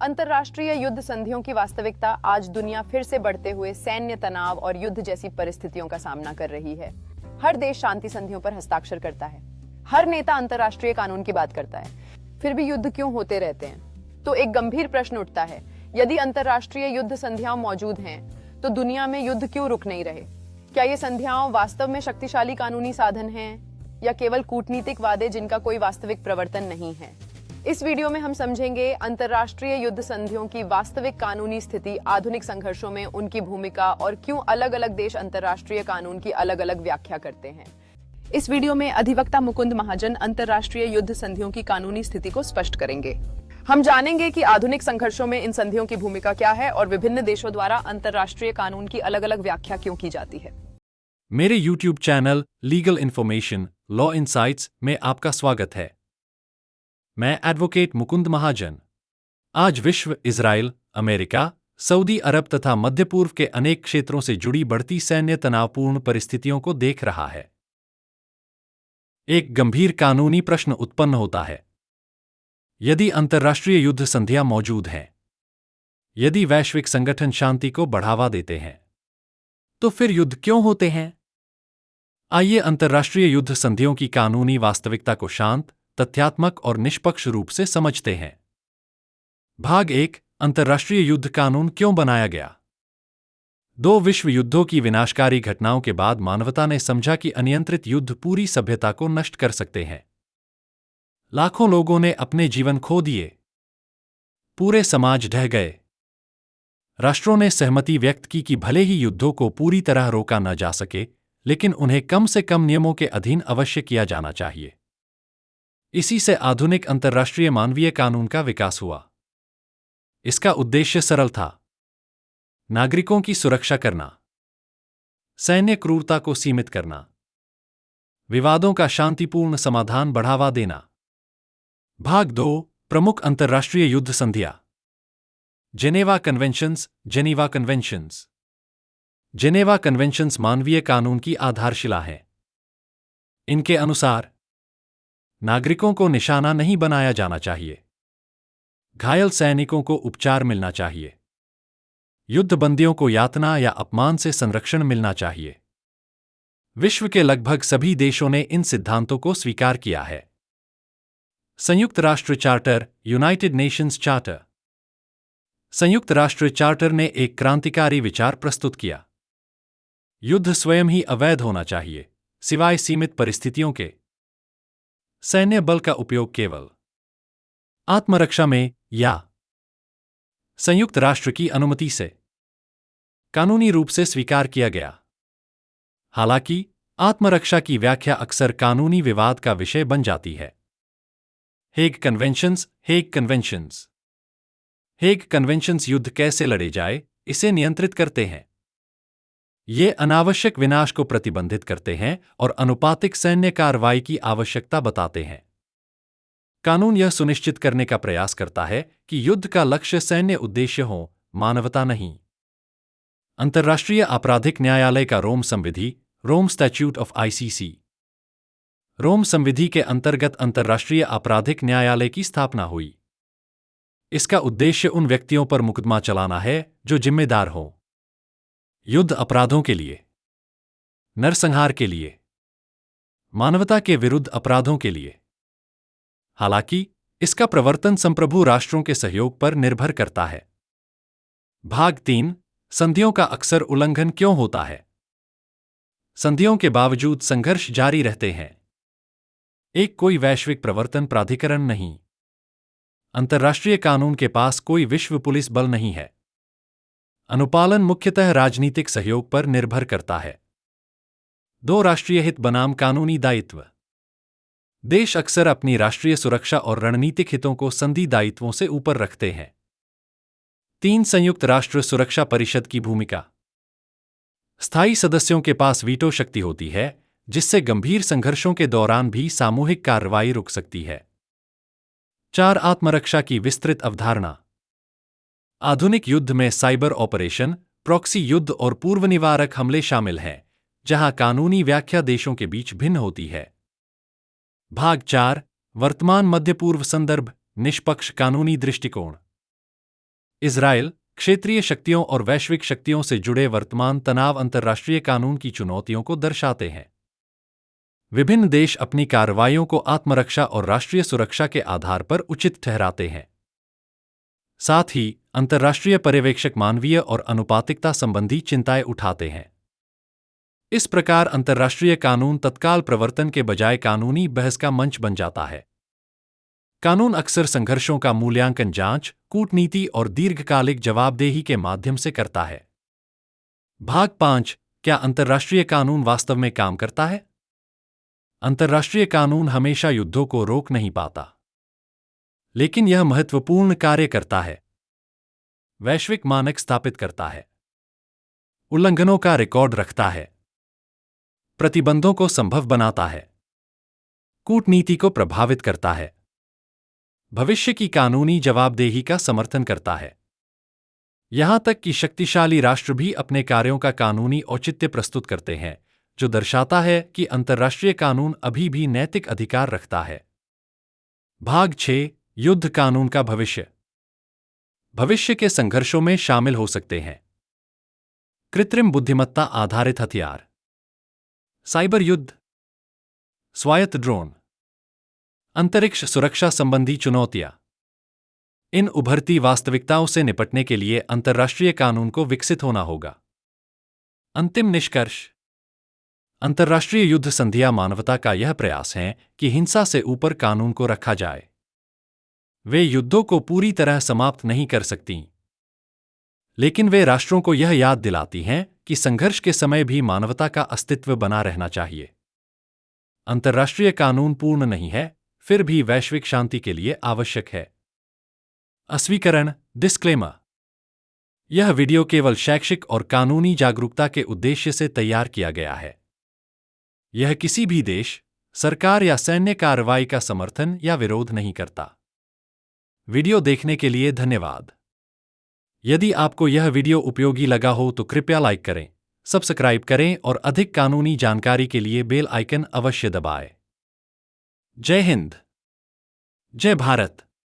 अंतर्राष्ट्रीय युद्ध संधियों की वास्तविकता आज दुनिया फिर से बढ़ते हुए सैन्य तनाव और युद्ध जैसी परिस्थितियों का सामना कर रही है। हर देश शांति संधियों पर हस्ताक्षर करता है, हर नेता अंतर्राष्ट्रीय कानून की बात करता है, फिर भी युद्ध क्यों होते रहते हैं? तो एक गंभीर प्रश्न उठता है, यदि अंतर्राष्ट्रीय युद्ध संधियां मौजूद हैं, तो दुनिया में युद्ध क्यों रुक नहीं रहे? क्या ये संधियां वास्तव में शक्तिशाली कानूनी साधन हैं या केवल कूटनीतिक वादे जिनका कोई वास्तविक प्रवर्तन नहीं है? इस वीडियो में हम समझेंगे अंतर्राष्ट्रीय युद्ध संधियों की वास्तविक कानूनी स्थिति, आधुनिक संघर्षों में उनकी भूमिका और क्यों अलग-अलग देश अंतर्राष्ट्रीय कानून की अलग-अलग व्याख्या करते हैं। इस वीडियो में अधिवक्ता मुकुंद महाजन अंतर्राष्ट्रीय युद्ध संधियों की कानूनी स्थिति को स्पष्ट करेंगे। हम जानेंगे कि आधुनिक संघर्षों में इन संधियों की भूमिका क्या है और विभिन्न देशों द्वारा अंतर्राष्ट्रीय कानून की अलग-अलग व्याख्या क्यों की जाती है। मेरे YouTube channel legal information law insights में आपका स्वागत है। मैं एडवोकेट मुकुंद महाजन। आज विश्व इजराइल, अमेरिका, सऊदी अरब तथा मध्य पूर्व के अनेक क्षेत्रों से जुड़ी बढ़ती सैन्य तनावपूर्ण परिस्थितियों को देख रहा है। एक गंभीर कानूनी प्रश्न उत्पन्न होता है, यदि अंतर्राष्ट्रीय युद्ध संधियां मौजूद हैं, यदि वैश्विक संगठन शांति को बढ़ावा देते हैं, तो फिर युद्ध क्यों होते हैं? आइए अंतर्राष्ट्रीय युद्ध संधियों की कानूनी वास्तविकता को शांत, तथ्यात्मक और निष्पक्ष रूप से समझते हैं। भाग 1, अंतर्राष्ट्रीय युद्ध कानून क्यों बनाया गया? दो विश्व युद्धों की विनाशकारी घटनाओं के बाद मानवता ने समझा कि अनियंत्रित युद्ध पूरी सभ्यता को नष्ट कर सकते हैं। लाखों लोगों ने अपने जीवन खो दिए, पूरे समाज ढह गए। राष्ट्रों ने सहमति व्यक्त की कि भले ही युद्धों को पूरी तरह रोका न जा सके, लेकिन उन्हें कम से कम नियमों के अधीन अवश्य किया जाना चाहिए। इसी से आधुनिक अंतर्राष्ट्रीय मानवीय कानून का विकास हुआ। इसका उद्देश्य सरल था, नागरिकों की सुरक्षा करना, सैन्य क्रूरता को सीमित करना, विवादों का शांतिपूर्ण समाधान बढ़ावा देना। भाग 2, प्रमुख अंतर्राष्ट्रीय युद्ध संधियां। Geneva conventions. जेनेवा कन्वेंशंस मानवीय कानून की आधारशिला हैं। इनके अनुसार नागरिकों को निशाना नहीं बनाया जाना चाहिए, घायल सैनिकों को उपचार मिलना चाहिए, युद्धबंदियों को यातना या अपमान से संरक्षण मिलना चाहिए। विश्व के लगभग सभी देशों ने इन सिद्धांतों को स्वीकार किया है। संयुक्त राष्ट्र चार्टर, यूनाइटेड नेशंस चार्टर। संयुक्त राष्ट्र चार्टर ने एक क्रांतिकारी विचार प्रस्तुत किया। युद्ध स्वयं ही अवैध होना चाहिए, सिवाय सीमित परिस्थितियों के। सैन्य बल का उपयोग केवल आत्मरक्षा में या संयुक्त राष्ट्र की अनुमति से कानूनी रूप से स्वीकार किया गया। हालांकि आत्मरक्षा की व्याख्या अक्सर कानूनी विवाद का विषय बन जाती है। हेग कन्वेंशंस युद्ध कैसे लड़े जाए, इसे नियंत्रित करते हैं। ये अनावश्यक विनाश को प्रतिबंधित करते हैं और अनुपातिक सैन्य कार्रवाई की आवश्यकता बताते हैं। कानून यह सुनिश्चित करने का प्रयास करता है कि युद्ध का लक्ष्य सैन्य उद्देश्य हो, मानवता नहीं। अंतर्राष्ट्रीय आपराधिक न्यायालय का रोम संविधि, रोम स्टैट्यूट ऑफ आईसीसी। रोम संविधि के अंतर्गत अंतर्राष्ट्रीय आपराधिक न्यायालय की स्थापना हुई। इसका उद्देश्य उन व्यक्तियों पर मुकदमा चलाना है जो जिम्मेदार हों, युद्ध अपराधों के लिए, नरसंहार के लिए, मानवता के विरुद्ध अपराधों के लिए। हालांकि इसका प्रवर्तन संप्रभु राष्ट्रों के सहयोग पर निर्भर करता है। भाग 3, संधियों का अक्सर उल्लंघन क्यों होता है? संधियों के बावजूद संघर्ष जारी रहते हैं। एक कोई वैश्विक प्रवर्तन प्राधिकरण नहीं। अंतर्राष्ट्रीय कानून के पास कोई विश्व पुलिस बल नहीं है। अनुपालन मुख्यतः राजनीतिक सहयोग पर निर्भर करता है। दो राष्ट्रीय हित बनाम कानूनी दायित्व। देश अक्सर अपनी राष्ट्रीय सुरक्षा और रणनीतिक हितों को संधि दायित्वों से ऊपर रखते हैं। 3, संयुक्त राष्ट्र सुरक्षा परिषद की भूमिका। स्थायी सदस्यों के पास वीटो शक्ति होती है, जिससे गंभीर संघर्षों के दौरान भी सामूहिक कार्रवाई रुक सकती है। 4, आत्मरक्षा की विस्तृत अवधारणा। आधुनिक युद्ध में साइबर ऑपरेशन, प्रॉक्सी युद्ध और पूर्वनिवारक हमले शामिल हैं, जहां कानूनी व्याख्या देशों के बीच भिन्न होती है। भाग 4, वर्तमान मध्य पूर्व संदर्भ, निष्पक्ष कानूनी दृष्टिकोण। इजराइल, क्षेत्रीय शक्तियों और वैश्विक शक्तियों से जुड़े वर्तमान तनाव अंतर्राष्ट्रीय कानून की चुनौतियों को दर्शाते हैं। विभिन्न देश अपनी कार्रवाइयों को आत्मरक्षा और राष्ट्रीय सुरक्षा के आधार पर उचित ठहराते हैं। साथ ही अंतर्राष्ट्रीय पर्यवेक्षक मानवीय और अनुपातिकता संबंधी चिंताएं उठाते हैं। इस प्रकार अंतर्राष्ट्रीय कानून तत्काल प्रवर्तन के बजाय कानूनी बहस का मंच बन जाता है। कानून अक्सर संघर्षों का मूल्यांकन जांच, कूटनीति और दीर्घकालिक जवाबदेही के माध्यम से करता है। भाग 5, क्या अंतर्राष्ट्रीय कानून वास्तव में काम करता है? अंतर्राष्ट्रीय कानून हमेशा युद्धों को रोक नहीं पाता, लेकिन यह महत्वपूर्ण कार्य करता है। वैश्विक मानक स्थापित करता है, उल्लंघनों का रिकॉर्ड रखता है, प्रतिबंधों को संभव बनाता है, कूटनीति को प्रभावित करता है, भविष्य की कानूनी जवाबदेही का समर्थन करता है। यहां तक कि शक्तिशाली राष्ट्र भी अपने कार्यों का कानूनी औचित्य प्रस्तुत करते हैं, जो दर्शाता है कि अंतर्राष्ट्रीय कानून अभी भी नैतिक अधिकार रखता है। भाग 6, युद्ध कानून का भविष्य। भविष्य के संघर्षों में शामिल हो सकते हैं कृत्रिम बुद्धिमत्ता आधारित हथियार, साइबर युद्ध, स्वायत्त ड्रोन, अंतरिक्ष सुरक्षा संबंधी चुनौतियां। इन उभरती वास्तविकताओं से निपटने के लिए अंतर्राष्ट्रीय कानून को विकसित होना होगा। अंतिम निष्कर्ष: अंतर्राष्ट्रीय युद्ध संधियां मानवता का यह प्रयास है कि हिंसा से ऊपर कानून को रखा जाए। वे युद्धों को पूरी तरह समाप्त नहीं कर सकती, लेकिन वे राष्ट्रों को यह याद दिलाती हैं कि संघर्ष के समय भी मानवता का अस्तित्व बना रहना चाहिए। अंतर्राष्ट्रीय कानून पूर्ण नहीं है, फिर भी वैश्विक शांति के लिए आवश्यक है। अस्वीकरण, डिस्क्लेमर: यह वीडियो केवल शैक्षिक और कानूनी जागरूकता के उद्देश्य से तैयार किया गया है। यह किसी भी देश, सरकार या सैन्य कार्रवाई का समर्थन या विरोध नहीं करता। वीडियो देखने के लिए धन्यवाद। यदि आपको यह वीडियो उपयोगी लगा हो तो कृपया लाइक करें, सब्सक्राइब करें और अधिक कानूनी जानकारी के लिए बेल आइकन अवश्य दबाएं। जय हिंद, जय भारत।